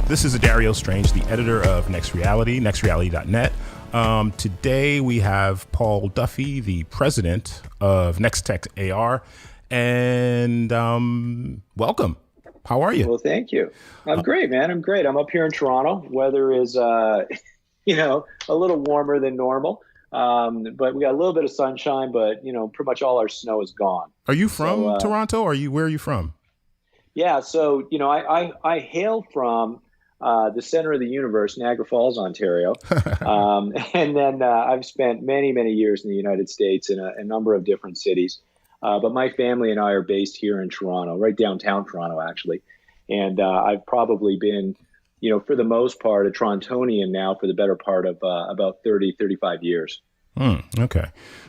This is Dario Strange, the editor of Next Reality, nextreality.net. Today we have Paul Duffy, the president of NexTech AR, and welcome. How are you? Well, thank you. I'm great, man. I'm great. I'm up here in Toronto. Weather is, a little warmer than normal, but we got a little bit of sunshine. But pretty much all our snow is gone. Are you from Toronto? Or where are you from? Yeah, so I hail from the center of the universe, Niagara Falls, Ontario, and then I've spent many years in the United States in a number of different cities. But my family and I are based here in Toronto, right downtown Toronto, actually. And I've probably been, for the most part, a Torontonian now for the better part of about 35 years. Okay.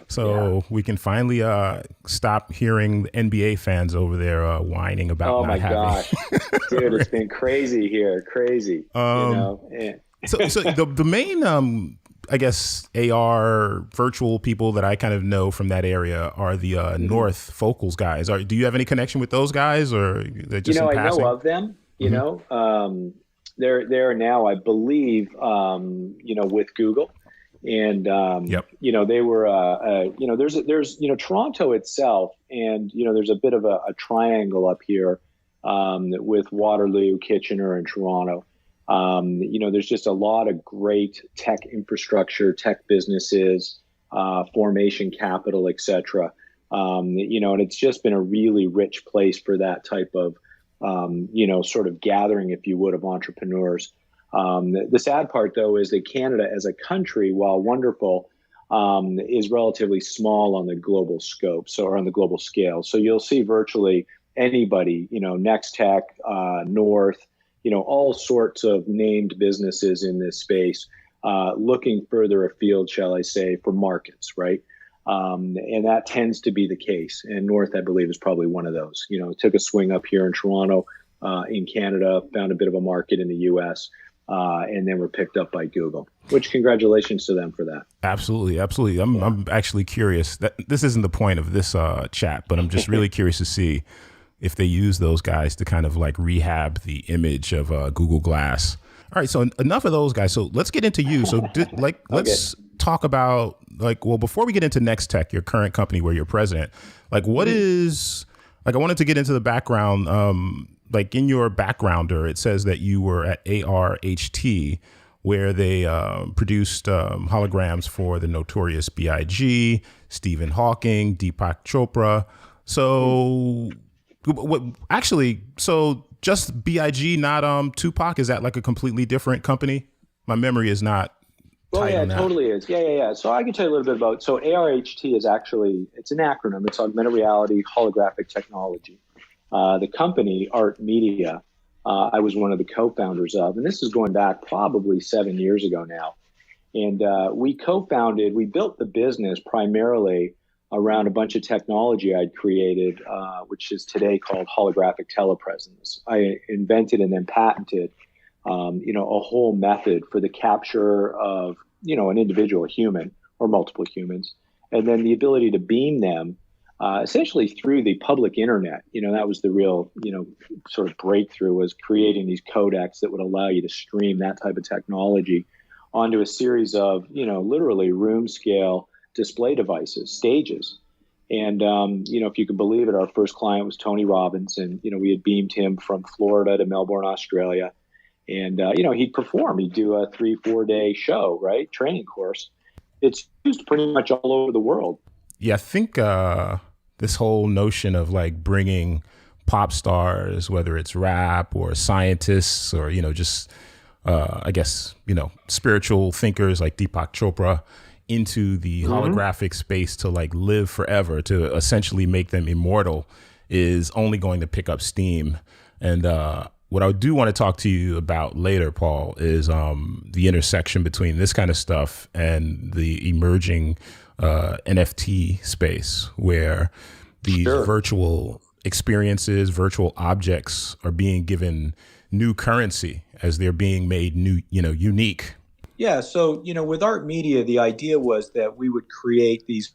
So we can finally stop hearing the NBA fans over there whining about not having. Oh, my gosh. Dude, it's been crazy here. Crazy. So the main... I guess AR virtual people that I kind of know from that area are the North Focals guys. Do you have any connection with those guys, or they're just in passing? I know of them. They're now, I believe, with Google, and they were, there's Toronto itself, and there's a bit of a triangle up here with Waterloo, Kitchener, and Toronto. There's just a lot of great tech infrastructure, tech businesses, formation capital, et cetera. And it's just been a really rich place for that type of, sort of gathering, if you would, of entrepreneurs. The sad part, though, is that Canada as a country, while wonderful, is relatively small on the global scope, or on the global scale. So you'll see virtually anybody, NexTech, North, all sorts of named businesses in this space, looking further afield, shall I say, for markets, right? And that tends to be the case. And North, I believe, is probably one of those. Took a swing up here in Toronto, in Canada, found a bit of a market in the U.S., and then were picked up by Google, which congratulations to them for that. Absolutely. Absolutely. I'm actually curious. This isn't the point of this chat, but I'm just really curious to see if they use those guys to kind of like rehab the image of Google Glass. All right, so enough of those guys. So let's get into you. So let's talk about before we get into NexTech, your current company where you're president, what is, I wanted to get into the background, in your backgrounder, it says that you were at ARHT, where they produced holograms for the notorious B.I.G., Stephen Hawking, Deepak Chopra. So... So just B.I.G., not Tupac? Is that like a completely different company? My memory is not. Oh, yeah, it totally is. Yeah. So I can tell you a little bit about. So ARHT is actually, it's an acronym. It's augmented reality holographic technology. The company, Art Media, I was one of the co-founders of, and this is going back probably 7 years ago now. And we built the business primarily around a bunch of technology I'd created, which is today called holographic telepresence. I invented and then patented, a whole method for the capture of, an individual, a human or multiple humans, and then the ability to beam them essentially through the public internet. That was the real, sort of breakthrough, was creating these codecs that would allow you to stream that type of technology onto a series of, literally room scale display devices, stages. And, if you can believe it, our first client was Tony Robbins. And, we had beamed him from Florida to Melbourne, Australia. And, he'd perform. He'd do a 3-4 day show, right? Training course. It's used pretty much all over the world. Yeah, I think this whole notion of bringing pop stars, whether it's rap or scientists or, just, spiritual thinkers like Deepak Chopra, into the holographic space to live forever, to essentially make them immortal, is only going to pick up steam. And what I do want to talk to you about later, Paul, is the intersection between this kind of stuff and the emerging NFT space, where these virtual experiences, virtual objects are being given new currency as they're being made new, unique. Yeah. So, with Art Media, the idea was that we would create these,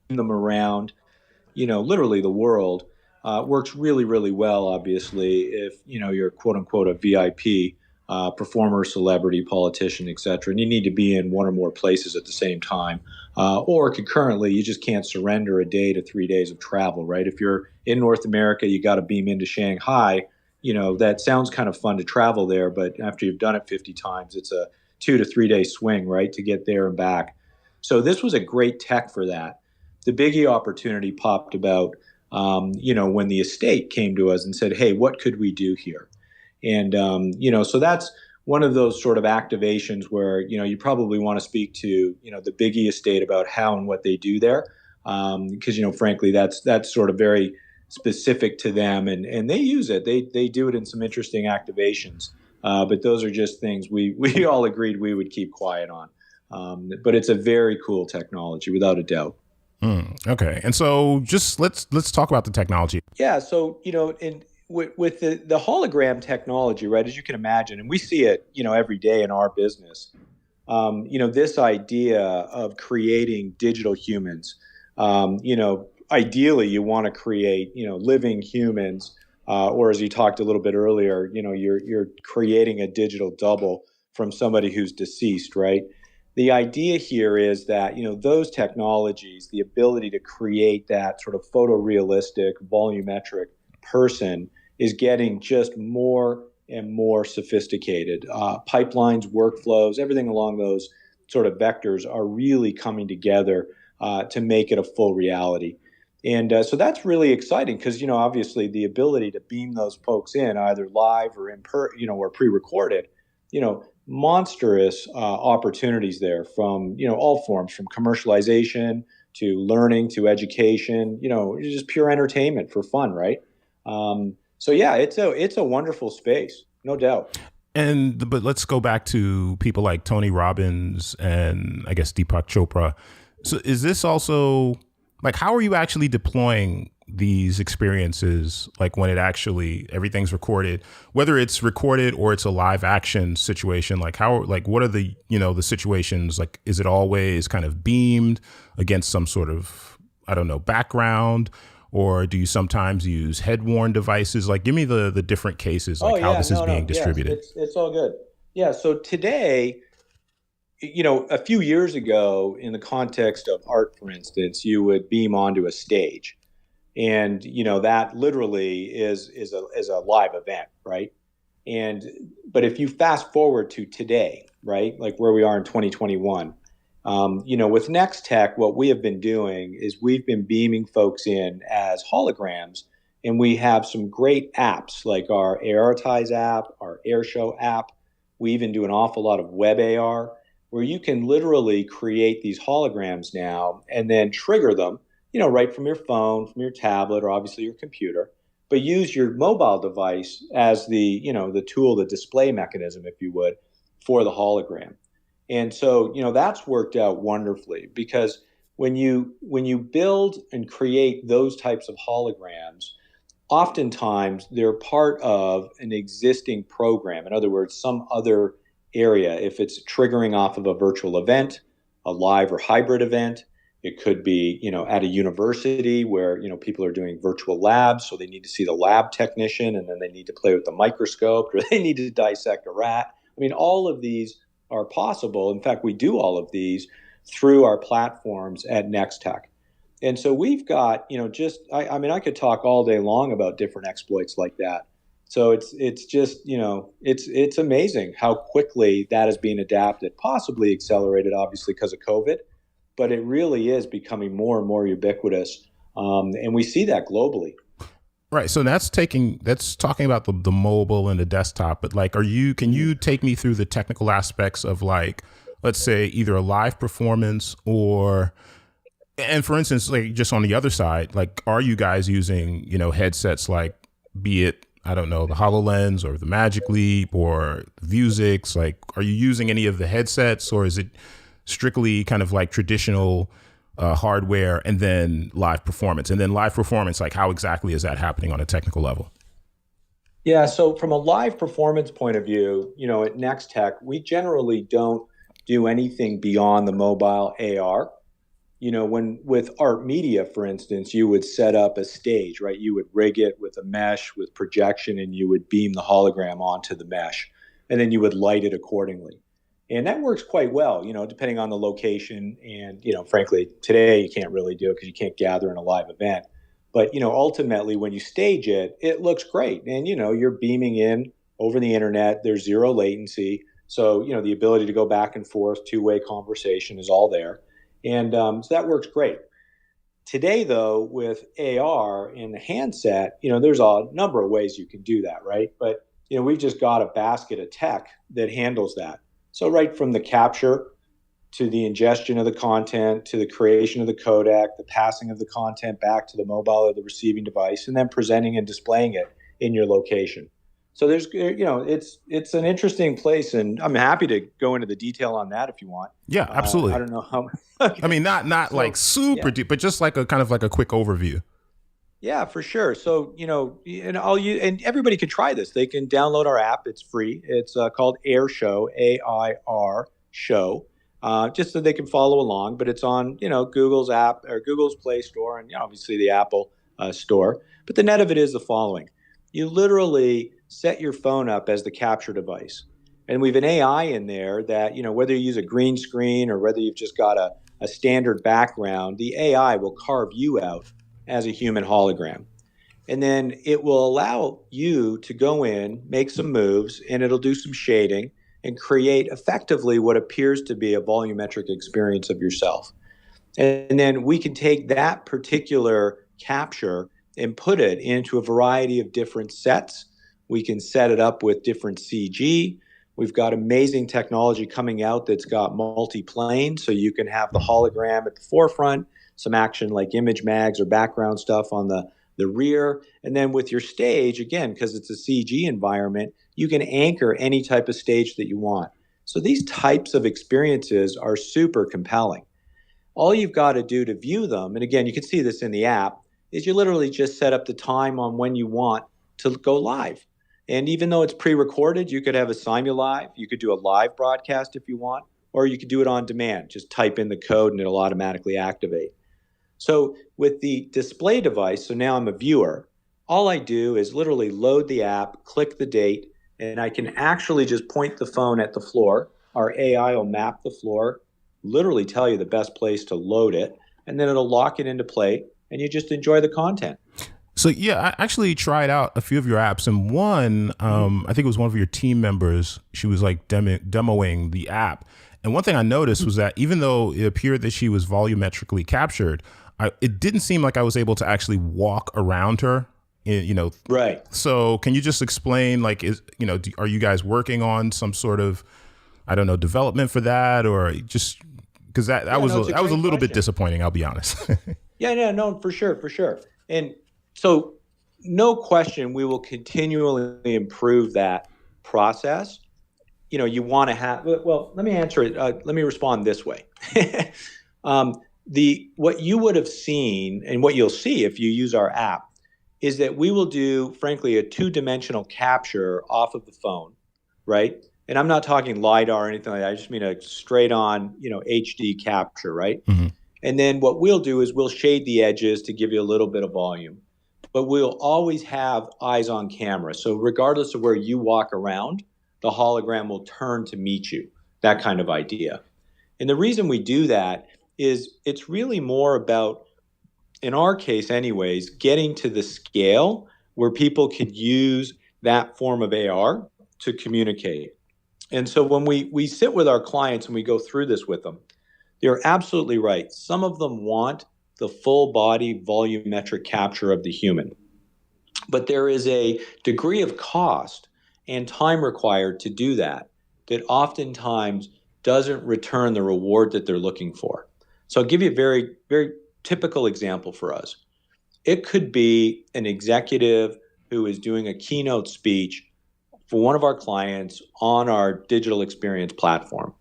them around, literally the world. Works really, really well, obviously, if, you're quote unquote a VIP performer, celebrity, politician, etc. And you need to be in one or more places at the same time. Or concurrently, you just can't surrender a day to 3 days of travel, right? If you're in North America, you got to beam into Shanghai. That sounds kind of fun to travel there, but after you've done it 50 times, it's a 2 to 3 day swing, right, to get there and back. So this was a great tech for that. The biggie opportunity popped about, when the estate came to us and said, hey, what could we do here? And, so that's one of those sort of activations where, you probably want to speak to, the Biggie estate about how and what they do there. Because, frankly, that's sort of very specific to them and they use it. They do it in some interesting activations. But those are just things we all agreed we would keep quiet on. But it's a very cool technology, without a doubt. Okay. And so just let's talk about the technology. Yeah. So, with the hologram technology, right, as you can imagine, and we see it, every day in our business, this idea of creating digital humans, ideally you want to create, living humans, or as you talked a little bit earlier, you're creating a digital double from somebody who's deceased, right? The idea here is that, those technologies, the ability to create that sort of photorealistic, volumetric person is getting just more and more sophisticated. Pipelines, workflows, everything along those sort of vectors are really coming together to make it a full reality. And so that's really exciting because, obviously the ability to beam those folks in either live or or pre-recorded, monstrous opportunities there from, all forms, from commercialization to learning to education, just pure entertainment for fun, right? So yeah, it's a wonderful space, no doubt. But let's go back to people like Tony Robbins and I guess Deepak Chopra. So is this also like, how are you actually deploying these experiences? Like when it actually, everything's recorded, whether it's recorded or it's a live action situation, like what are the, the situations? Like, is it always kind of beamed against some sort of, I don't know, background? Or do you sometimes use head-worn devices? Like, give me the different cases, like how this is being distributed. Yes, it's all good. Yeah, so today, a few years ago, in the context of art, for instance, you would beam onto a stage. And, that literally is a live event, right? But if you fast forward to today, right, like where we are in 2021, with NexTech, what we have been doing is we've been beaming folks in as holograms, and we have some great apps like our ARitize app, our Airshow app. We even do an awful lot of web AR, where you can literally create these holograms now and then trigger them, right from your phone, from your tablet, or obviously your computer, but use your mobile device as the tool, the display mechanism, if you would, for the hologram. And so, that's worked out wonderfully because when you build and create those types of holograms, oftentimes they're part of an existing program. In other words, some other area. If it's triggering off of a virtual event, a live or hybrid event, it could be, at a university where, people are doing virtual labs. So they need to see the lab technician and then they need to play with the microscope or they need to dissect a rat. I mean, all of these are possible. In fact, we do all of these through our platforms at NexTech. And so we've got, I could talk all day long about different exploits like that. So it's just, it's amazing how quickly that is being adapted, possibly accelerated, obviously, because of COVID, but it really is becoming more and more ubiquitous. And we see that globally. Right. So that's talking about the mobile and the desktop, but like, can you take me through the technical aspects of like, let's say either a live performance and for instance, like just on the other side, like, are you guys using, headsets like, be it, I don't know, the HoloLens or the Magic Leap or Vuzix? Like, are you using any of the headsets or is it strictly kind of like traditional hardware and then live performance? And then live performance, like how exactly is that happening on a technical level? Yeah, so from a live performance point of view, at NexTech, we generally don't do anything beyond the mobile AR. When with art media, for instance, you would set up a stage, right? You would rig it with a mesh with projection and you would beam the hologram onto the mesh. and then you would light it accordingly. And that works quite well, depending on the location. And, frankly, today you can't really do it because you can't gather in a live event. But, ultimately, when you stage it, it looks great. And, you're beaming in over the internet. There's zero latency. So, the ability to go back and forth, two-way conversation is all there. And so that works great. Today, though, with AR and the handset, there's a number of ways you can do that, right? But, we've just got a basket of tech that handles that. So right from the capture to the ingestion of the content, to the creation of the codec, the passing of the content back to the mobile or the receiving device, and then presenting and displaying it in your location. So there's, it's an interesting place, and I'm happy to go into the detail on that if you want. Yeah, absolutely. I don't know how. Okay. I mean, not so, like super deep, but just like a kind of like a quick overview. Yeah, for sure. So, and everybody can try this. They can download our app. It's free. It's called Air Show, AIR Show, just so they can follow along. But it's on, Google's app or Google's Play Store and obviously the Apple Store. But the net of it is the following. You literally set your phone up as the capture device. And we have an AI in there that, whether you use a green screen or whether you've just got a standard background, the AI will carve you out as a human hologram. And then it will allow you to go in, make some moves, and it'll do some shading and create effectively what appears to be a volumetric experience of yourself. And then we can take that particular capture and put it into a variety of different sets. We can set it up with different CG. We've got amazing technology coming out that's got multi-plane, so you can have the hologram at the forefront, some action like image mags or background stuff on the rear. And then with your stage, again, because it's a CG environment, you can anchor any type of stage that you want. So these types of experiences are super compelling. All you've got to do to view them, and again, you can see this in the app, is you literally just set up the time on when you want to go live. And even though it's pre-recorded, you could have a simu-live, you could do a live broadcast if you want, or you could do it on demand. Just type in the code and it'll automatically activate. So with the display device, so now I'm a viewer, all I do is literally load the app, click the date, and I can actually just point the phone at the floor. Our AI will map the floor, literally tell you the best place to load it, and then it'll lock it into play, and you just enjoy the content. So yeah, I actually tried out a few of your apps, and one, I think it was one of your team members, she was like demoing the app. And one thing I noticed was that even though it appeared that she was volumetrically captured, it didn't seem like I was able to actually walk around her, Right. So can you just explain, like, are you guys working on some sort of, I don't know, development for that, or just because that was a little bit disappointing, I'll be honest. No, for sure. And so no question, we will continually improve that process. You want to have, well, let me answer it. Let me respond this way. What you would have seen and what you'll see if you use our app is that we will do, frankly, a two-dimensional capture off of the phone, right? And I'm not talking LiDAR or anything like that. I just mean a straight-on, HD capture, right? Mm-hmm. And then what we'll do is we'll shade the edges to give you a little bit of volume. But we'll always have eyes on camera. So regardless of where you walk around, the hologram will turn to meet you, that kind of idea. And the reason we do that is it's really more about, in our case anyways, getting to the scale where people could use that form of AR to communicate. And so when we sit with our clients and we go through this with them, they're absolutely right. Some of them want the full body volumetric capture of the human. But there is a degree of cost and time required to do that oftentimes doesn't return the reward that they're looking for. So I'll give you a very, very typical example for us. It could be an executive who is doing a keynote speech for one of our clients on our digital experience platform.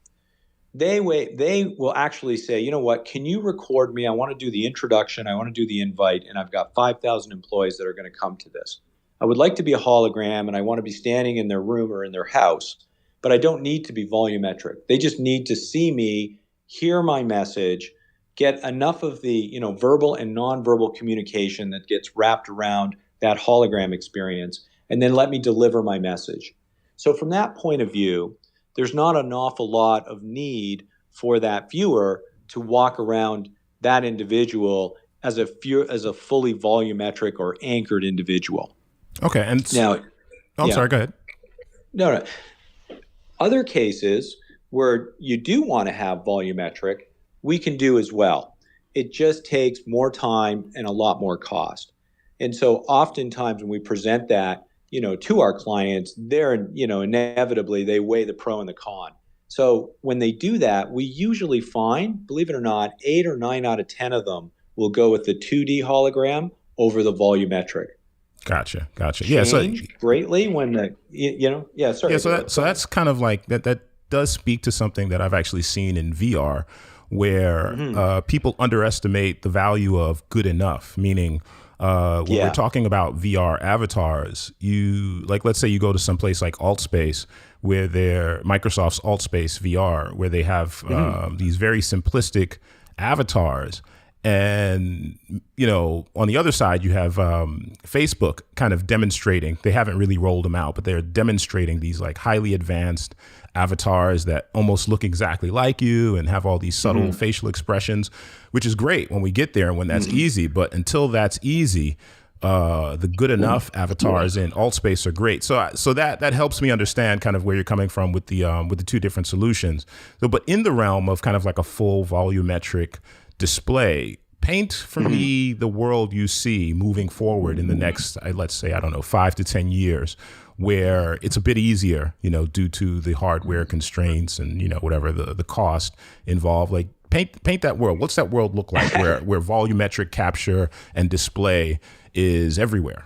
They will actually say, you know what, can you record me? I want to do the introduction, I want to do the invite, and I've got 5,000 employees that are going to come to this. I would like to be a hologram, and I want to be standing in their room or in their house, but I don't need to be volumetric. They just need to see me, hear my message, get enough of the verbal and nonverbal communication that gets wrapped around that hologram experience, and then let me deliver my message. So from that point of view, there's not an awful lot of need for that viewer to walk around that individual as a fully volumetric or anchored individual. Okay. And now, I'm sorry, go ahead. No. Other cases where you do want to have volumetric, we can do as well. It just takes more time and a lot more cost. And so oftentimes when we present that, to our clients, they're, inevitably they weigh the pro and the con. So when they do that, we usually find, believe it or not, 8 or 9 out of 10 of them will go with the 2D hologram over the volumetric. Gotcha. Change greatly when So that's kind of like that does speak to something that I've actually seen in VR, where people underestimate the value of good enough. Meaning, when we're talking about VR avatars, let's say you go to some place like AltSpace, where Microsoft's AltSpace VR, where they have these very simplistic avatars. And, on the other side, you have Facebook kind of demonstrating. They haven't really rolled them out, but they're demonstrating these like highly advanced avatars that almost look exactly like you and have all these subtle facial expressions, which is great when we get there and when that's easy. But until that's easy, the good enough avatars in AltSpace are great. So that helps me understand kind of where you're coming from with the two different solutions. So, but in the realm of kind of like a full volumetric display, paint for me the world you see moving forward in the next, let's say, 5 to 10 years, where it's a bit easier, due to the hardware constraints and, whatever the cost involved. Like paint that world. What's that world look like where volumetric capture and display is everywhere?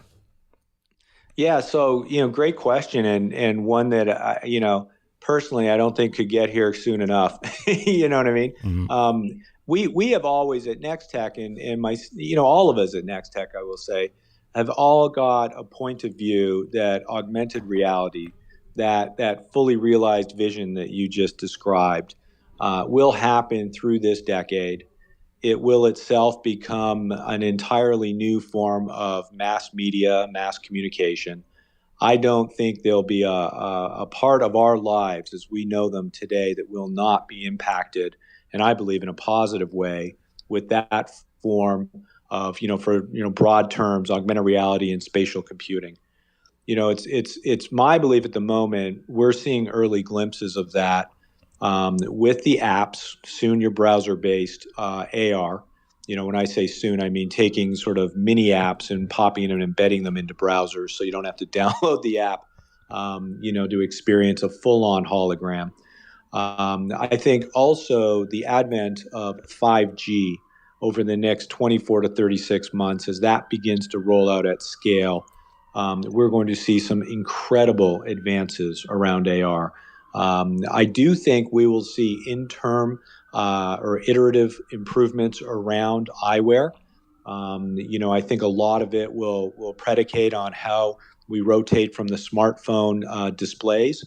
Yeah. So, great question. And one that, personally, I don't think could get here soon enough. You know what I mean? We have always at NexTech and all of us at NexTech, I will say, have all got a point of view that augmented reality, that fully realized vision that you just described, will happen through this decade. It will itself become an entirely new form of mass media, mass communication. I don't think there'll be a part of our lives as we know them today that will not be impacted, and I believe in a positive way, with that form of, broad terms, augmented reality and spatial computing. It's my belief at the moment we're seeing early glimpses of that with the apps, soon your browser-based AR. When I say soon, I mean taking sort of mini apps and popping and embedding them into browsers so you don't have to download the app, to experience a full-on hologram. I think also the advent of 5G over the next 24 to 36 months, as that begins to roll out at scale, we're going to see some incredible advances around AR. I do think we will see interim or iterative improvements around eyewear. I think a lot of it will predicate on how we rotate from the smartphone displays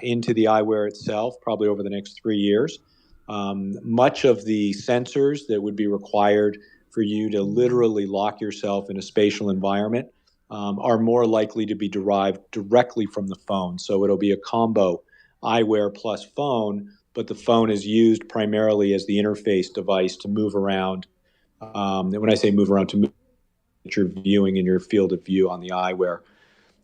into the eyewear itself, probably over the next 3 years. Much of the sensors that would be required for you to literally lock yourself in a spatial environment are more likely to be derived directly from the phone. So it'll be a combo eyewear plus phone, but the phone is used primarily as the interface device to move around. When I say move around, to move your viewing in your field of view on the eyewear.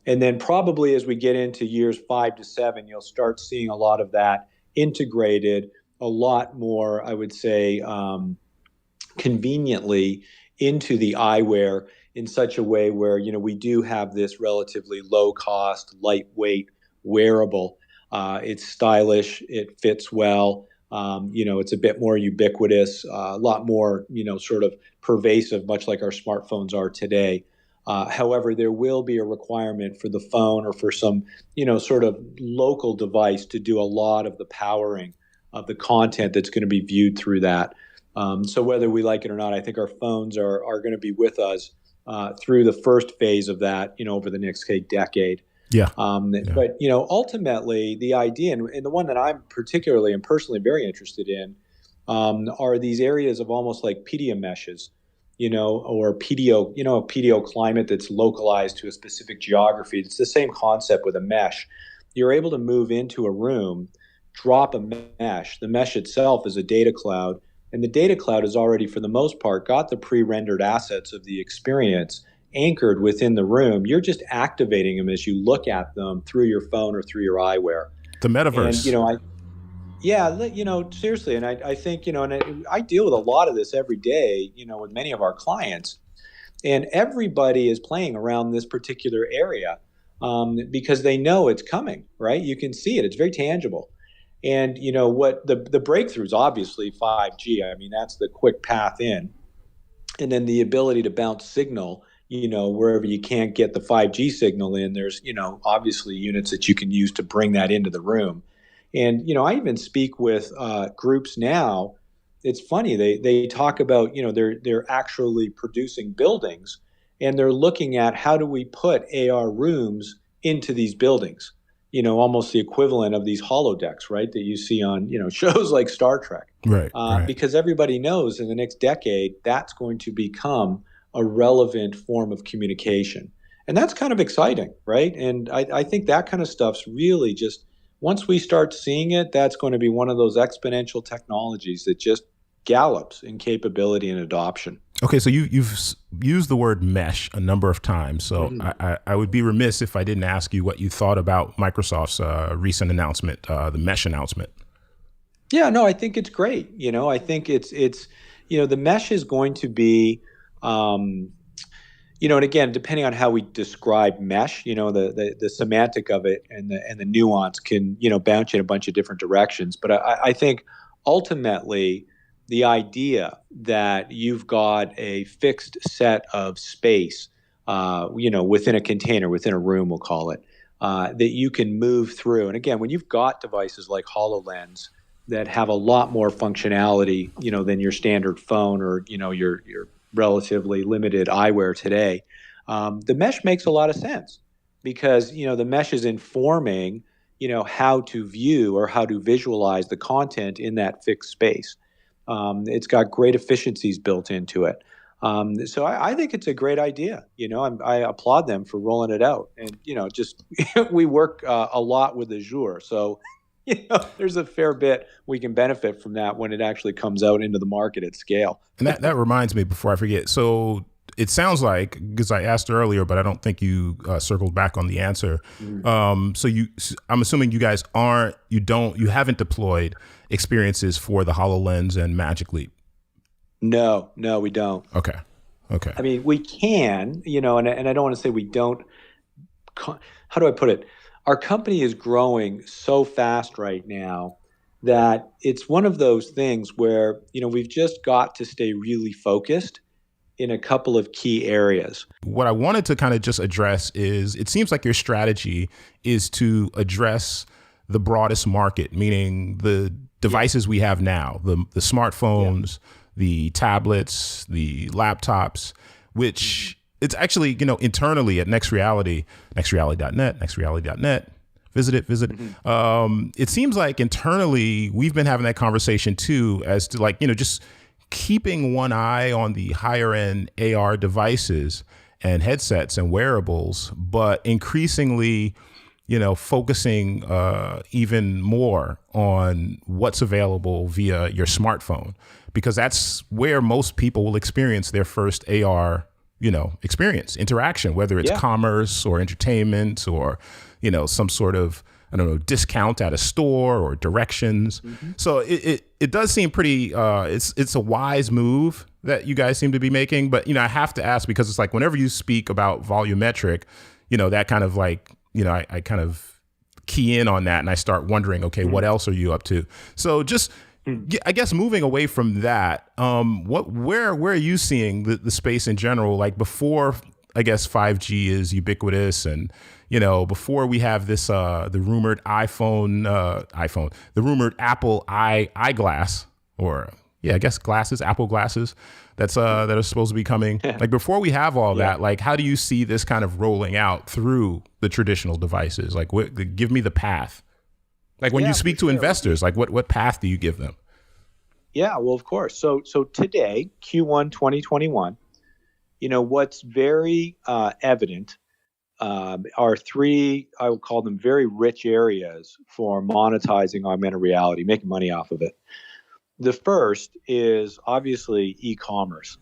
And then probably as we get into years 5 to 7, you'll start seeing a lot of that integrated a lot more, I would say, conveniently into the eyewear in such a way where, we do have this relatively low cost, lightweight, wearable. It's stylish, it fits well. It's a bit more ubiquitous, a lot more, sort of pervasive, much like our smartphones are today. However, there will be a requirement for the phone or for some, sort of local device to do a lot of the powering of the content that's going to be viewed through that. So whether we like it or not, I think our phones are going to be with us through the first phase of that, over the next decade. Yeah. But, ultimately the idea, and the one that I'm particularly and personally very interested in, are these areas of almost like PDA meshes, or PDO, a PDO climate that's localized to a specific geography. It's the same concept with a mesh. you're able to move into a room, drop a mesh. The mesh itself is a data cloud, and the data cloud has already, for the most part, got the pre-rendered assets of the experience anchored within the room. You're just activating them as you look at them through your phone or through your eyewear. The metaverse. And seriously, and I think, and I deal with a lot of this every day, with many of our clients, and everybody is playing around this particular area because they know it's coming, right? You can see it; it's very tangible. And what the breakthroughs, obviously 5G. I mean, that's the quick path in, and then the ability to bounce signal. Wherever you can't get the 5G signal in, there's obviously units that you can use to bring that into the room. And I even speak with groups now. It's funny, they talk about they're actually producing buildings, and they're looking at how do we put AR rooms into these buildings. Almost the equivalent of these holodecks, right? That you see on shows like Star Trek, right? Because everybody knows in the next decade that's going to become a relevant form of communication, and that's kind of exciting, right? And I think that kind of stuff's really just, once we start seeing it, that's going to be one of those exponential technologies that just gallops in capability and adoption. Okay, so you've used the word mesh a number of times, so I would be remiss if I didn't ask you what you thought about Microsoft's recent announcement, the mesh announcement. Yeah, no, I think it's great. I think it's the mesh is going to be, and again, depending on how we describe mesh, the semantic of it and the nuance can, bounce you in a bunch of different directions. But I think ultimately the idea that you've got a fixed set of space, within a container, within a room, we'll call it, that you can move through. And again, when you've got devices like HoloLens that have a lot more functionality, than your standard phone or, your relatively limited eyewear today, the mesh makes a lot of sense because, the mesh is informing, how to view or how to visualize the content in that fixed space. It's got great efficiencies built into it. So I think it's a great idea. I applaud them for rolling it out. And, just we work a lot with Azure. So, there's a fair bit we can benefit from that when it actually comes out into the market at scale. And that reminds me, before I forget, so it sounds like, because I asked earlier, but I don't think you circled back on the answer. I'm assuming you guys you haven't deployed experiences for the HoloLens and Magic Leap. No, we don't. Okay. I mean, we can, and I don't want to say we don't. How do I put it? Our company is growing so fast right now that it's one of those things where, we've just got to stay really focused in a couple of key areas. What I wanted to kind of just address is, it seems like your strategy is to address the broadest market, meaning the devices we have now, the smartphones, the tablets, the laptops, which it's actually, internally at NextReality, nextreality.net, visit it. It seems like internally we've been having that conversation too, as to just keeping one eye on the higher end AR devices and headsets and wearables, but increasingly, focusing even more on what's available via your smartphone, because that's where most people will experience their first AR, experience, interaction, whether it's commerce or entertainment or, some sort of, discount at a store or directions. So it does seem pretty, it's a wise move that you guys seem to be making. But, I have to ask, because it's like whenever you speak about volumetric, that kind of like, I kind of key in on that and I start wondering, okay, what else are you up to? So just, I guess moving away from that, where are you seeing the space in general? Like before, I guess 5G is ubiquitous, and before we have this the rumored the rumored Apple eyeglass, or I guess glasses, Apple glasses that are supposed to be coming. Like before we have all that, like how do you see this kind of rolling out through the traditional devices? Like give me the path. Like when you speak to investors, like what path do you give them? Yeah, well, of course. So today, Q1 2021, what's very evident are three, I would call them very rich areas for monetizing augmented reality, making money off of it. The first is obviously e-commerce,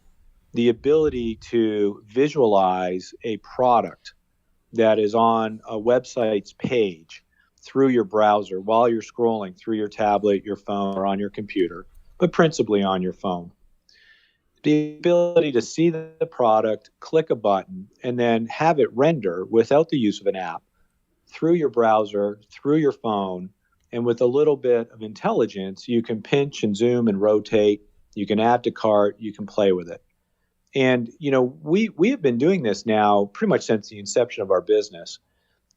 the ability to visualize a product that is on a website's page through your browser while you're scrolling through your tablet, your phone, or on your computer, but principally on your phone. The ability to see the product, click a button, and then have it render without the use of an app through your browser, through your phone, and with a little bit of intelligence, you can pinch and zoom and rotate. You can add to cart. You can play with it. And, we have been doing this now pretty much since the inception of our business.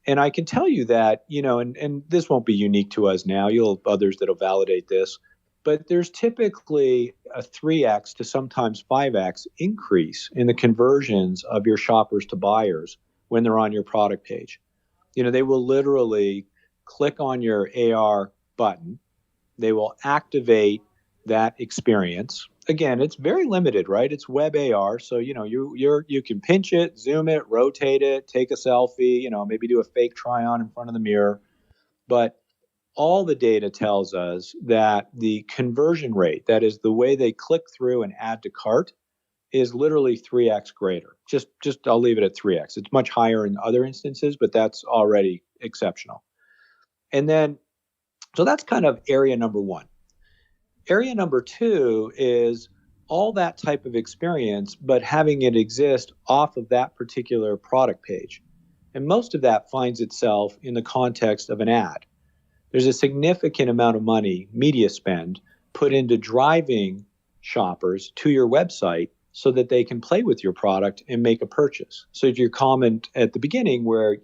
And I can tell you that, and this won't be unique to us now. You'll have others that'll validate this. But there's typically a 3x to sometimes 5x increase in the conversions of your shoppers to buyers when they're on your product page. They will literally click on your AR button. They will activate that experience. Again, it's very limited, right? It's web AR. So, you can pinch it, zoom it, rotate it, take a selfie, maybe do a fake try on in front of the mirror. But all the data tells us that the conversion rate, that is the way they click through and add to cart, is literally 3x greater. Just I'll leave it at 3x. It's much higher in other instances, but that's already exceptional. And then, so that's kind of area number one. Area number two is all that type of experience, but having it exist off of that particular product page. And most of that finds itself in the context of an ad. There's a significant amount of money, media spend, put into driving shoppers to your website so that they can play with your product and make a purchase. So if your comment at the beginning where,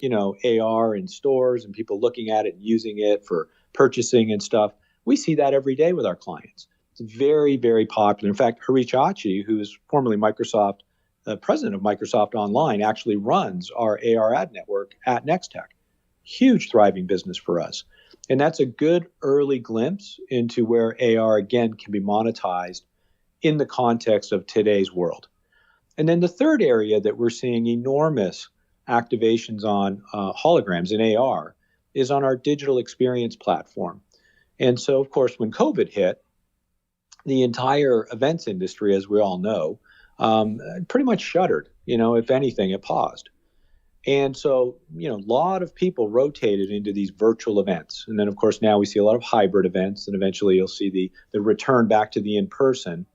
AR in stores and people looking at it and using it for purchasing and stuff, we see that every day with our clients. It's very, very popular. In fact, Harish Achi, who is formerly the president of Microsoft Online, actually runs our AR ad network at NexTech. Huge thriving business for us. And that's a good early glimpse into where AR, again, can be monetized in the context of today's world. And then the third area that we're seeing enormous activations on holograms in AR is on our digital experience platform. And so, of course, when COVID hit, the entire events industry, as we all know, pretty much shuttered. If anything, it paused. And so, a lot of people rotated into these virtual events. And then, of course, now we see a lot of hybrid events, and eventually you'll see the return back to the in-person.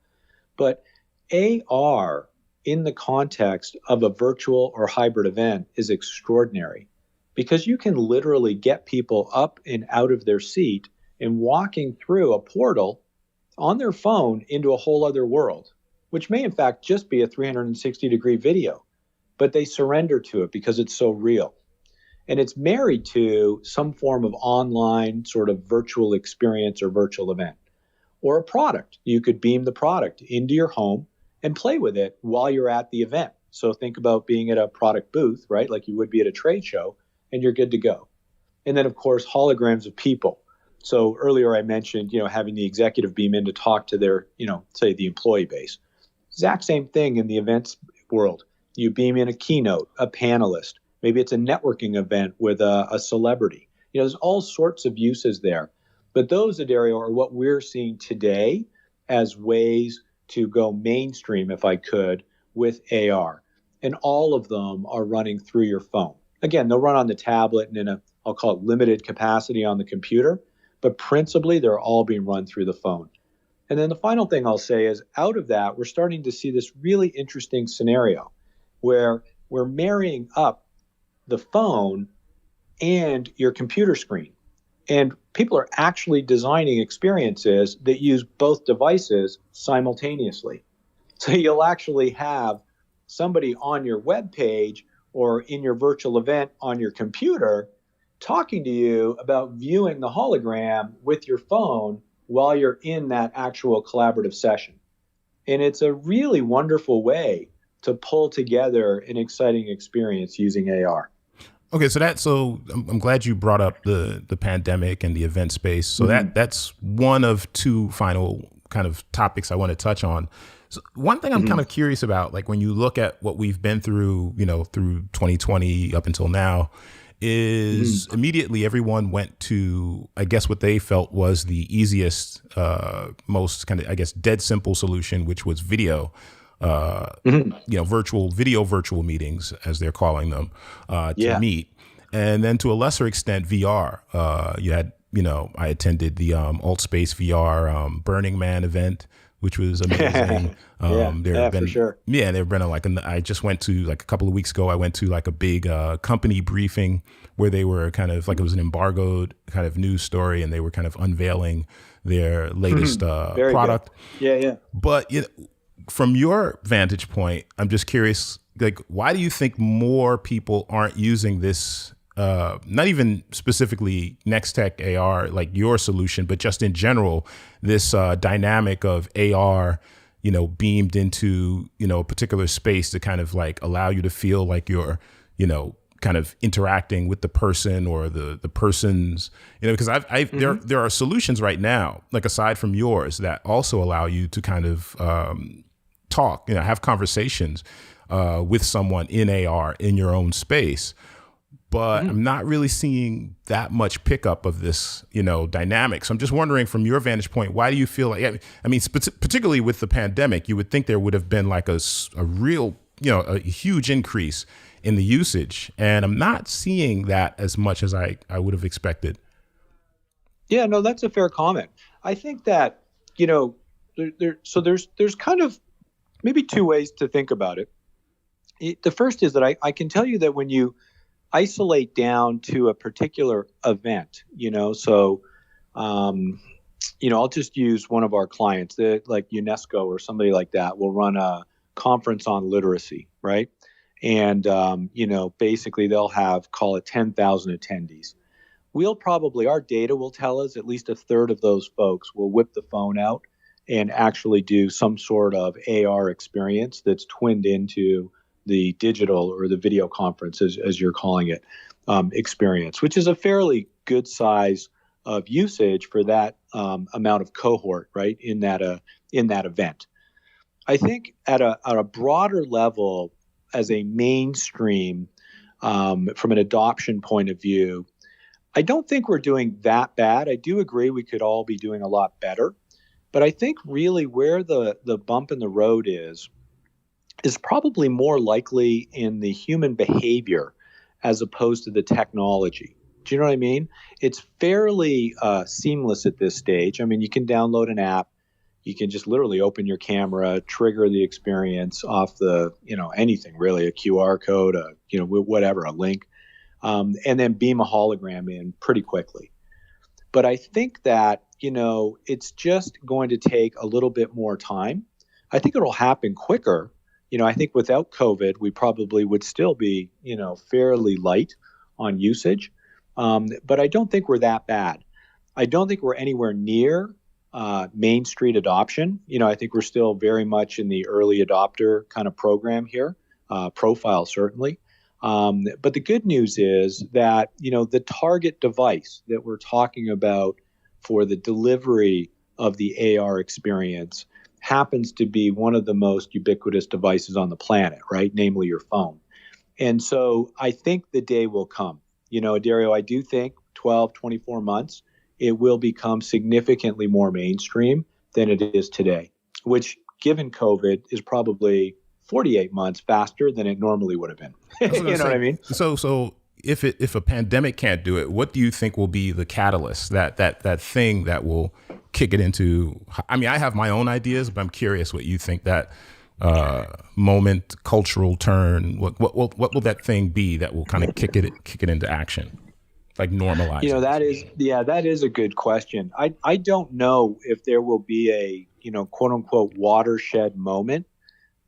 But AR in the context of a virtual or hybrid event is extraordinary because you can literally get people up and out of their seat and walking through a portal on their phone into a whole other world, which may in fact just be a 360-degree video, but they surrender to it because it's so real. And it's married to some form of online sort of virtual experience or virtual event. Or a product. You could beam the product into your home and play with it while you're at the event. So think about being at a product booth, right? Like you would be at a trade show, and you're good to go. And then, of course, holograms of people. So earlier I mentioned, having the executive beam in to talk to their, say the employee base. Exact same thing in the events world. You beam in a keynote, a panelist. Maybe it's a networking event with a celebrity. There's all sorts of uses there. But those, Dario, are what we're seeing today as ways to go mainstream, if I could, with AR. And all of them are running through your phone. Again, they'll run on the tablet and in I'll call it limited capacity on the computer, but principally they're all being run through the phone. And then the final thing I'll say is out of that, we're starting to see this really interesting scenario where we're marrying up the phone and your computer screen. And people are actually designing experiences that use both devices simultaneously. So you'll actually have somebody on your web page or in your virtual event on your computer talking to you about viewing the hologram with your phone while you're in that actual collaborative session. And it's a really wonderful way to pull together an exciting experience using AR. Okay, so I'm glad you brought up the pandemic and the event space. So that's one of two final kind of topics I want to touch on. So one thing I'm kind of curious about, like when you look at what we've been through, through 2020 up until now, is immediately everyone went to, I guess, what they felt was the easiest, most kind of, I guess, dead simple solution, which was video, virtual meetings, as they're calling them, to meet. And then to a lesser extent, VR. You had, I attended the AltSpace VR Burning Man event, which was amazing. For sure. Yeah, there have been I just went to, like, a couple of weeks ago, I went to like a big company briefing where they were kind of like, it was an embargoed kind of news story, and they were kind of unveiling their latest product. Good. Yeah. But from your vantage point, I'm just curious, like, why do you think more people aren't using this? Not even specifically NexTech AR, like your solution, but just in general, this dynamic of AR, beamed into, a particular space to kind of like allow you to feel like you're, kind of interacting with the person or the persons, because there are solutions right now, like aside from yours, that also allow you to kind of talk, have conversations with someone in AR in your own space. But I'm not really seeing that much pickup of this, dynamic. So I'm just wondering, from your vantage point, why do you feel like, particularly with the pandemic, you would think there would have been like a real, a huge increase in the usage. And I'm not seeing that as much as I would have expected. Yeah, no, that's a fair comment. I think that, there's kind of maybe two ways to think about it. The first is that I can tell you that when you isolate down to a particular event, I'll just use one of our clients that, like UNESCO or somebody like that, will run a conference on literacy, right? And, basically they'll have, call it 10,000 attendees. Our data will tell us at least a third of those folks will whip the phone out and actually do some sort of AR experience that's twinned into the digital or the video conference, as you're calling it, experience, which is a fairly good size of usage for that amount of cohort, right, in that event. I think at a broader level, as a mainstream, from an adoption point of view, I don't think we're doing that bad. I do agree we could all be doing a lot better, but I think really where the bump in the road is probably more likely in the human behavior as opposed to the technology. Do you know what I mean? It's fairly seamless at this stage. I mean, you can download an app. You can just literally open your camera, trigger the experience off the, anything really, a QR code, whatever, a link, and then beam a hologram in pretty quickly. But I think that, it's just going to take a little bit more time. I think it'll happen quicker. I think without COVID, we probably would still be, fairly light on usage. But I don't think we're that bad. I don't think we're anywhere near Main Street adoption. I think we're still very much in the early adopter kind of program here, profile certainly. But the good news is that, the target device that we're talking about for the delivery of the AR experience happens to be one of the most ubiquitous devices on the planet, right? Namely your phone. And so I think the day will come. Dario, I do think 12, 24 months, it will become significantly more mainstream than it is today, which, given COVID, is probably 48 months faster than it normally would have been. What I mean? So if a pandemic can't do it, what do you think will be the catalyst, that thing that will kick it into? I mean, I have my own ideas, but I'm curious what you think that moment, cultural turn. What will that thing be that will kind of kick it into action, like normalize? That is a good question. I don't know if there will be a quote unquote watershed moment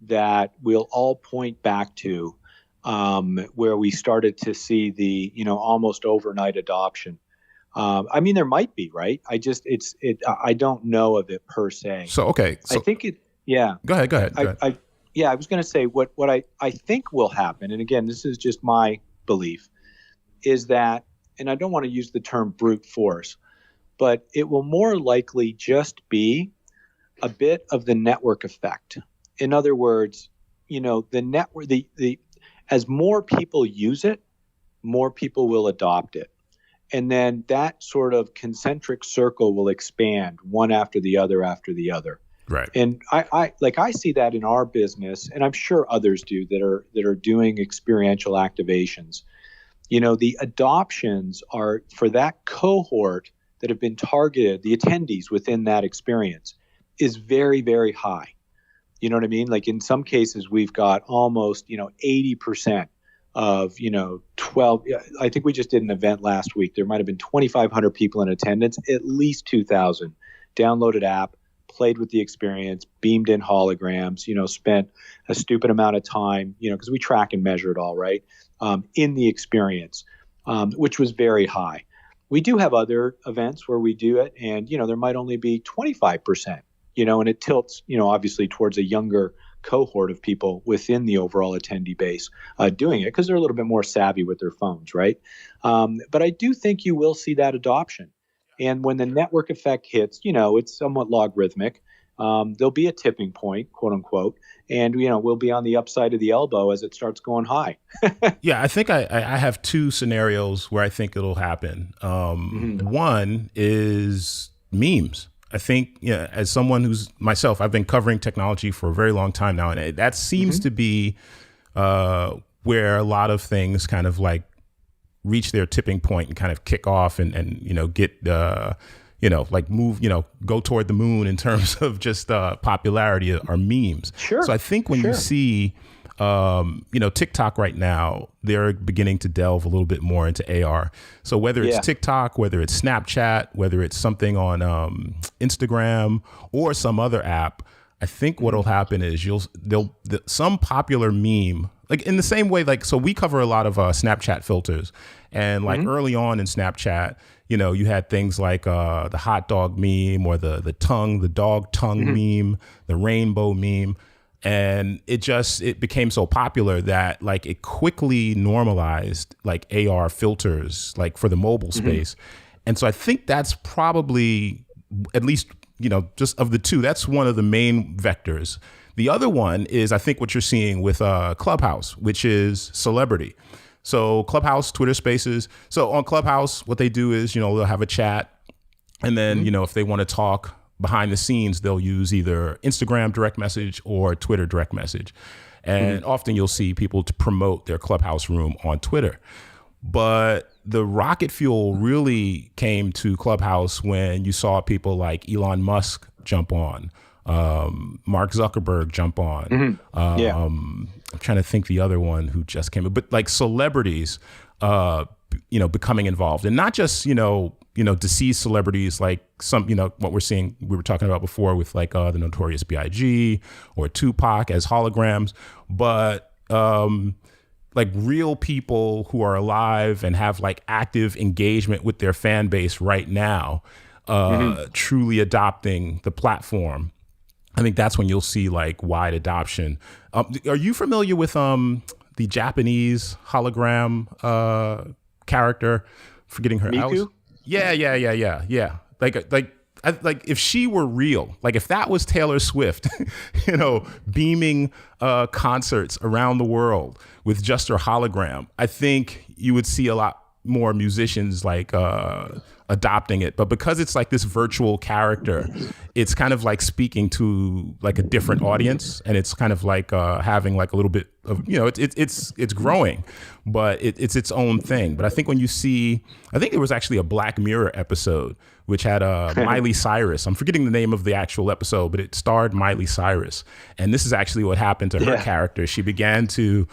that we'll all point back to, where we started to see the almost overnight adoption. I mean, there might be, right? I don't know of it per se. So okay, I think it. Yeah. Go ahead. I was going to say what I think will happen, and again, this is just my belief, is that, and I don't want to use the term brute force, but it will more likely just be a bit of the network effect. In other words, the network, as more people use it, more people will adopt it. And then that sort of concentric circle will expand one after the other after the other. Right. And I see that in our business, and I'm sure others do that are doing experiential activations. The adoptions are for that cohort that have been targeted, the attendees within that experience is very, very high. You know what I mean? Like in some cases, we've got almost, 80% of, 12. I think we just did an event last week. There might have been 2,500 people in attendance, at least 2,000 downloaded app, played with the experience, beamed in holograms, spent a stupid amount of time, because we track and measure it all, right, in the experience, which was very high. We do have other events where we do it, and, there might only be 25%, and it tilts, obviously towards a younger cohort of people within the overall attendee base doing it because they're a little bit more savvy with their phones, right? But I do think you will see that adoption. And when the network effect hits, it's somewhat logarithmic. There'll be a tipping point, quote unquote, and we'll be on the upside of the elbow as it starts going high. Yeah, I think I have two scenarios where I think it'll happen. One is memes. I think, as someone who's myself, I've been covering technology for a very long time now, and that seems to be where a lot of things kind of like reach their tipping point and kind of kick off and get like move, go toward the moon in terms of just popularity are memes. Sure. So I think when you see TikTok right now, they're beginning to delve a little bit more into AR. So whether it's TikTok, whether it's Snapchat, whether it's something on Instagram or some other app, I think what'll happen is some popular meme, like in the same way, like, so we cover a lot of Snapchat filters, and like early on in Snapchat, you had things like the hot dog meme or the dog tongue meme, the rainbow meme. And it became so popular that like it quickly normalized like AR filters, like for the mobile space. And so I think that's probably, at least, just of the two, that's one of the main vectors. The other one is, I think, what you're seeing with Clubhouse, which is celebrity. So Clubhouse, Twitter Spaces. So on Clubhouse, what they do is, they'll have a chat, and then, if they want to talk behind the scenes, they'll use either Instagram direct message or Twitter direct message. And often you'll see people to promote their Clubhouse room on Twitter. But the rocket fuel really came to Clubhouse when you saw people like Elon Musk jump on, Mark Zuckerberg jump on. I'm trying to think the other one who just came, but like celebrities, becoming involved, and not just, deceased celebrities like some, what we were talking about before with like the Notorious B.I.G. or Tupac as holograms, but like real people who are alive and have like active engagement with their fan base right now, truly adopting the platform. I think that's when you'll see like wide adoption. Are you familiar with the Japanese hologram character? Forgetting her. Miku? Yeah. Like if she were real, like if that was Taylor Swift, beaming concerts around the world with just her hologram, I think you would see a lot more musicians like adopting it. But because it's like this virtual character, it's kind of like speaking to like a different audience, and it's kind of like having like a little bit of, it's growing, but it's its own thing. But I think when you see, I think there was actually a Black Mirror episode which had Miley Cyrus. I'm forgetting the name of the actual episode, but it starred Miley Cyrus. And this is actually what happened to her character. She began to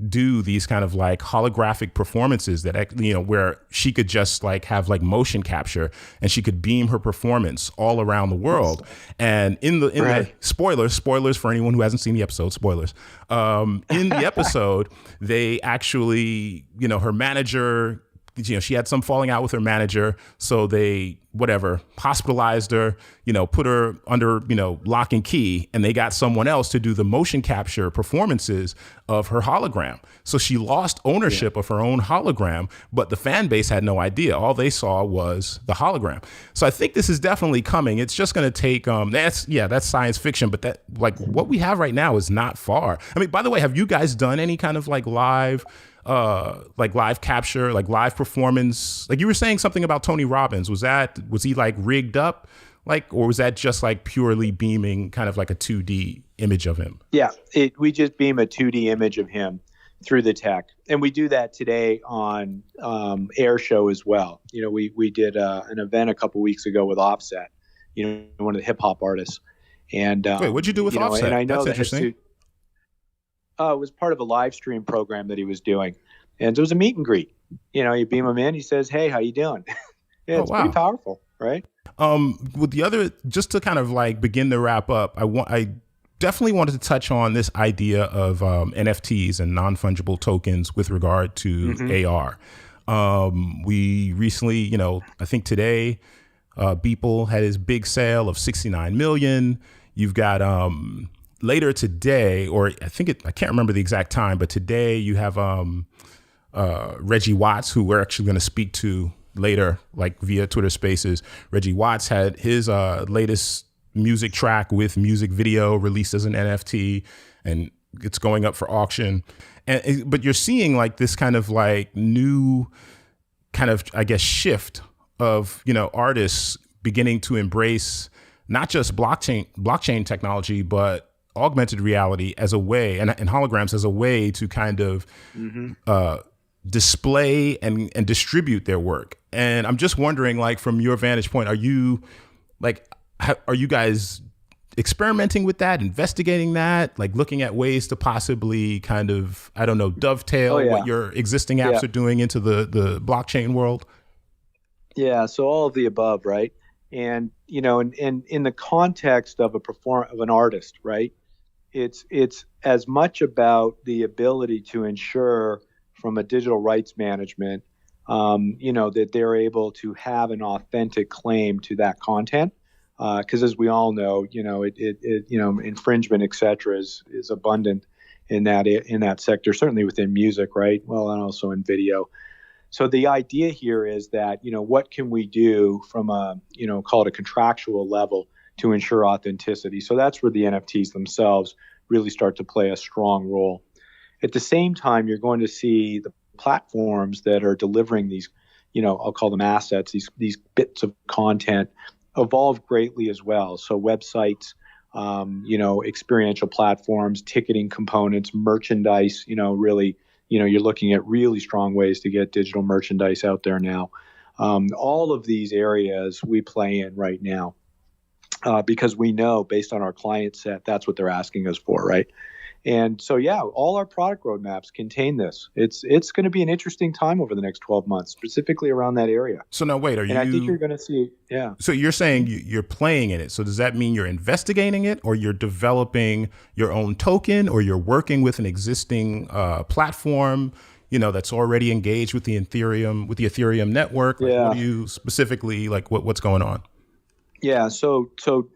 do these kind of like holographic performances that, where she could just like have like motion capture, and she could beam her performance all around the world. And in the spoilers for anyone who hasn't seen the episode, spoilers. In the episode, they actually, her manager, she had some falling out with her manager, so they whatever, hospitalized her, put her under, lock and key, and they got someone else to do the motion capture performances of her hologram. So she lost ownership of her own hologram, but the fan base had no idea. All they saw was the hologram. So I think this is definitely coming. It's just going to take, that's science fiction, but that, like, what we have right now is not far. I mean, by the way, have you guys done any kind of like live capture, like live performance? Like you were saying something about Tony Robbins. Was he like rigged up, like, or was that just like purely beaming kind of like a 2D image of him? Yeah, we just beam a 2D image of him through the tech. And we do that today on Air Show as well. We did an event a couple weeks ago with Offset, one of the hip hop artists. And wait, what'd you do with Offset? And I know that's interesting. It was part of a live stream program that he was doing. And it was a meet and greet. You beam him in, he says, "Hey, how you doing?" It's pretty powerful, right? With the other, just to kind of like begin to wrap up, I definitely wanted to touch on this idea of NFTs and non-fungible tokens with regard to AR. We recently, I think today, Beeple had his big sale of 69 million. You've got later today, or I can't remember the exact time, but today you have Reggie Watts, who we're actually going to speak to later, like via Twitter Spaces. Reggie Watts had his latest music track with music video released as an NFT, and it's going up for auction. But you're seeing like this kind of like new kind of, I guess, shift of, artists beginning to embrace not just blockchain technology, but augmented reality as a way, and holograms as a way to kind of display and distribute their work. And I'm just wondering, like, from your vantage point, are you guys experimenting with that, investigating that, like looking at ways to possibly kind of, I don't know, dovetail what your existing apps are doing into the blockchain world? Yeah, so all of the above, right? And in the context of an artist, right? It's as much about the ability to ensure from a digital rights management, that they're able to have an authentic claim to that content. Because as we all know, infringement, et cetera, is abundant in that sector, certainly within music, right? Well, and also in video. So the idea here is that, what can we do from a, call it a contractual level to ensure authenticity? So that's where the NFTs themselves really start to play a strong role. At the same time, you're going to see the platforms that are delivering these, I'll call them assets, these bits of content, evolve greatly as well. So websites, experiential platforms, ticketing components, merchandise, really, you're looking at really strong ways to get digital merchandise out there now. All of these areas we play in right now because we know based on our client set, that's what they're asking us for, right? And so, all our product roadmaps contain this. It's going to be an interesting time over the next 12 months, specifically around that area. So now, wait, I think you're going to see, So you're saying you're playing in it. So does that mean you're investigating it, or you're developing your own token, or you're working with an existing platform, that's already engaged with the Ethereum network? Like, what do you specifically, like, what's going on? Yeah. So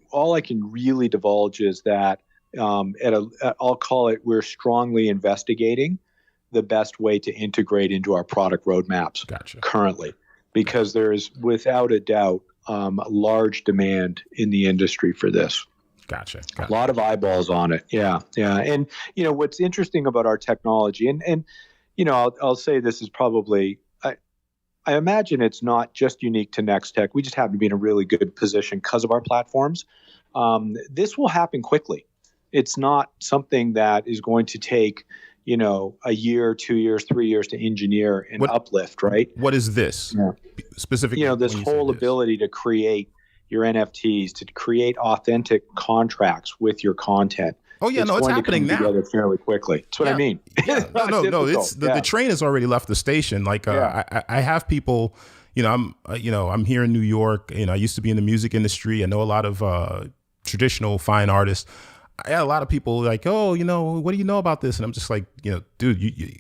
all I can really divulge is that, I'll call it, we're strongly investigating the best way to integrate into our product roadmaps currently, because there is without a doubt large demand in the industry for this. Gotcha. A lot of eyeballs on it. Yeah. And what's interesting about our technology, and I'll say this is probably, I imagine it's not just unique to NexTech. We just happen to be in a really good position because of our platforms. This will happen quickly. It's not something that is going to take, a year, 2 years, 3 years to engineer and uplift, right? What is this specifically? This whole ability to create your NFTs, to create authentic contracts with your content. Oh yeah, it's happening now. Together fairly quickly. That's what I mean. No. It's the train has already left the station. Like I have people. I'm here in New York. I used to be in the music industry. I know a lot of traditional fine artists. I had a lot of people like, oh, what do you know about this? And I'm just like, dude,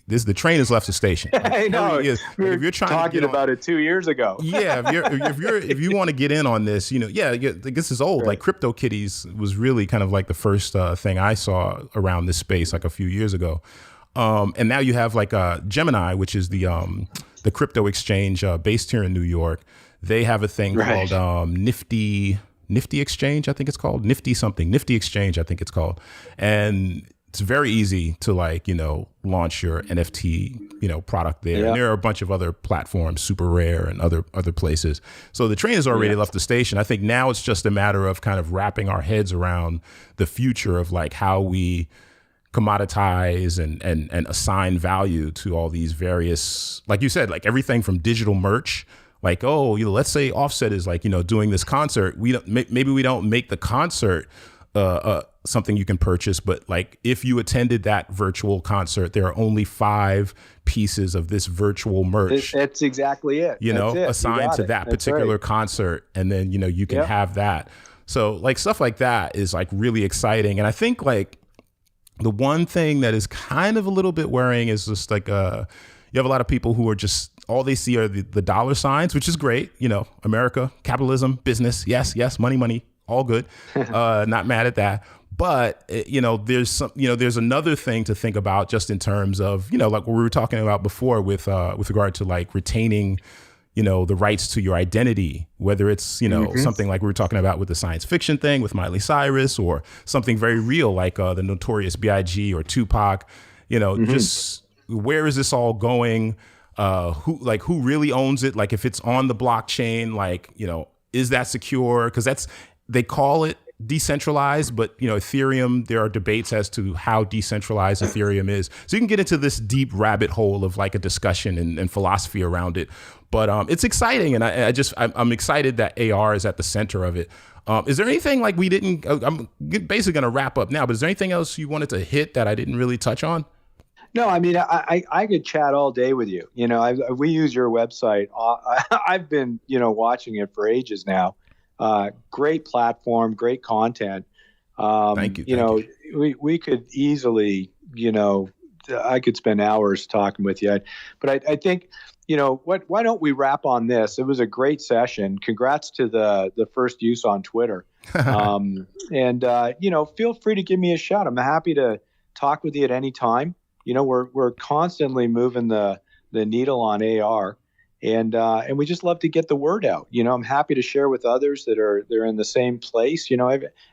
the train has left the station. Like, I know. If you're trying talking about it 2 years ago. Yeah, if you want to get in on this, this is old. Right. Like CryptoKitties was really kind of like the first thing I saw around this space like a few years ago. And now you have like Gemini, which is the crypto exchange based here in New York. They have a thing called Nifty Exchange, I think it's called. Nifty Exchange, I think it's called. And it's very easy to launch your NFT, product there. Yeah. And there are a bunch of other platforms, Super Rare and other places. So the train has already left the station. I think now it's just a matter of kind of wrapping our heads around the future of like how we commoditize and assign value to all these various, like you said, like everything from digital merch. Like, let's say Offset is like, doing this concert. Maybe we don't make the concert something you can purchase, but like if you attended that virtual concert, there are only 5 pieces of this virtual merch. That's exactly it. Assigned to that particular concert, and then you can have that. So like stuff like that is like really exciting, and I think like the one thing that is kind of a little bit worrying is just like you have a lot of people who are just all they see are the dollar signs, which is great. America, capitalism, business. Yes. Money, all good. Not mad at that. But, there's another thing to think about just in terms of, like what we were talking about before with regard to like retaining, the rights to your identity, whether it's, something like we were talking about with the science fiction thing with Miley Cyrus, or something very real like the Notorious B.I.G. or Tupac, just where is this all going? Who really owns it? Like if it's on the blockchain, like, is that secure? Because they call it decentralized, but Ethereum, there are debates as to how decentralized Ethereum is. So you can get into this deep rabbit hole of like a discussion and philosophy around it. But it's exciting, and I'm excited that AR is at the center of it. Is there anything like we didn't? I'm basically going to wrap up now, but is there anything else you wanted to hit that I didn't really touch on? No, I mean, I could chat all day with you. We use your website. I've been, watching it for ages now. Great platform, great content. Thank you. We could easily, I could spend hours talking with you. But I think, why don't we wrap on this? It was a great session. Congrats to the first use on Twitter. And feel free to give me a shout. I'm happy to talk with you at any time. We're constantly moving the needle on AR, and we just love to get the word out. I'm happy to share with others they're in the same place.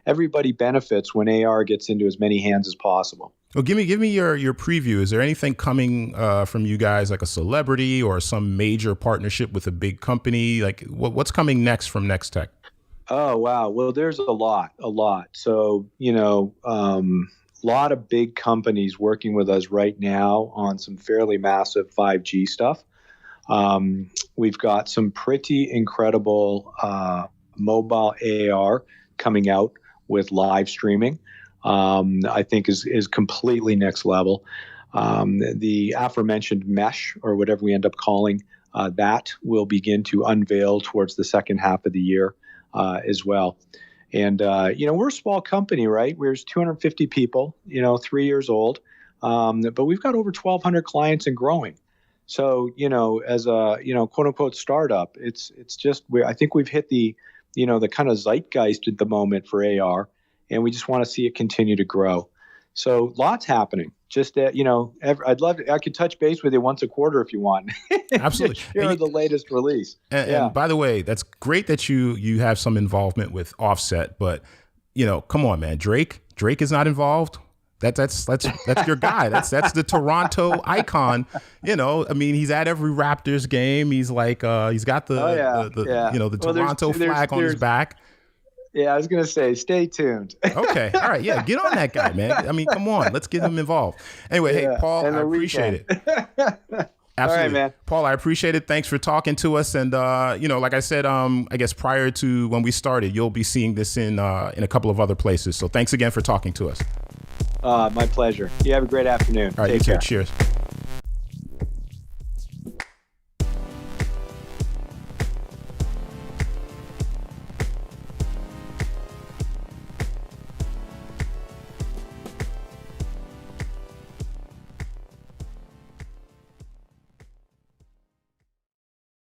Everybody benefits when AR gets into as many hands as possible. Well, give me your preview. Is there anything coming from you guys, like a celebrity or some major partnership with a big company? Like what's coming next from NexTech? Oh wow, well there's a lot. So a lot of big companies working with us right now on some fairly massive 5G stuff. We've got some pretty incredible mobile AR coming out with live streaming. I think is completely next level. The aforementioned mesh, or whatever we end up calling that, will begin to unveil towards the second half of the year as well. And, we're a small company, right? We're 250 people, 3 years old, but we've got over 1,200 clients and growing. So, as a, quote unquote startup, it's just, I think we've hit the kind of zeitgeist at the moment for AR, and we just want to see it continue to grow. So lots happening. Just I could touch base with you once a quarter if you want. Absolutely. Share the latest release. And by the way, that's great that you have some involvement with Offset, but come on, man, Drake is not involved. That's your guy. That's the Toronto icon. I mean, he's at every Raptors game. He's like he's got the Toronto flag on his back. Yeah, I was going to say, stay tuned. Okay. All right. Yeah. Get on that guy, man. I mean, come on. Let's get him involved. Anyway, hey, Paul, I appreciate it. Absolutely. All right, man. Paul, I appreciate it. Thanks for talking to us. And, like I said, I guess prior to when we started, you'll be seeing this in a couple of other places. So thanks again for talking to us. My pleasure. You have a great afternoon. All right. Take care. Cheers.